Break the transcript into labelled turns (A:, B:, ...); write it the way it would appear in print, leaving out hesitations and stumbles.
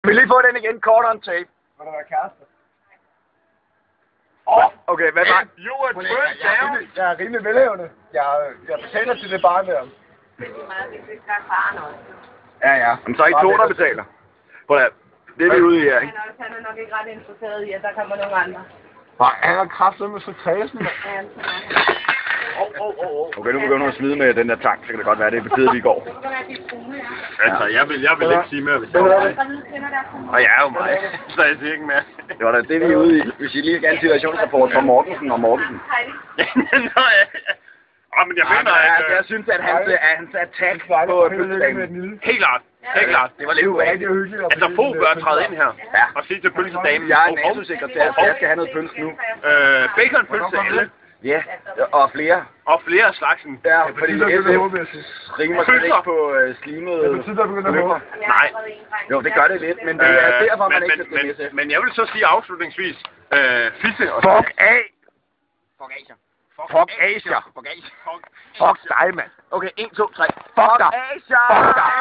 A: Vi lige få den igen, kort on tape.
B: Må der være kæreste?
A: Okay, hvad var?
C: You were turned down.
B: Jeg er rimelig velhævende. Jeg betaler til det barn der.
A: Ja. Men så er I to, der betaler. Prøv at det er vi ude i her, ikke?
D: Han er nok ikke ret interesseret i, at der kommer nogle andre.
B: Nej, han har kraftet med fritasen.
A: Okay, nu begynder du at smide med den der tang, så kan det godt være, det betyder, at vi går.
C: Altså, jeg vil ikke sige mere, hvis jeg var det. Og jeg er jo mig, så jeg siger ikke mere.
A: Det var da det, vi er ude i. Hvis I lige skal have en situationsrapport fra Mortensen og Mortensen.
C: Nå, ja. Men jeg mener, at...
A: Jeg synes, at hans attack på pølsedamen...
C: Helt klart. Helt klart.
A: Det var lidt uvanligt.
C: Altså, Fogh bør træde ind her.
A: Ja.
C: Og sige til pølsedamen...
A: Jeg er en NATO-sekretær, så jeg skal have noget pølse nu.
C: Baconpølse alle.
A: Ja, og flere.
C: Og flere slagsen.
A: Ja, fordi SF rimer sig ikke på slimede...
B: Det betyder, at begynder at håbe.
C: Nej.
A: Jo, det gør det lidt, men det er derfor, man ikke skal stemme SF.
C: Men jeg vil så sige afslutningsvis... Fisse og...
A: Fuck af! Fuck Asia. Fuck Asia. Fuck dig, mand. Okay, 1, 2, 3. Fuck dig. Fuck dig.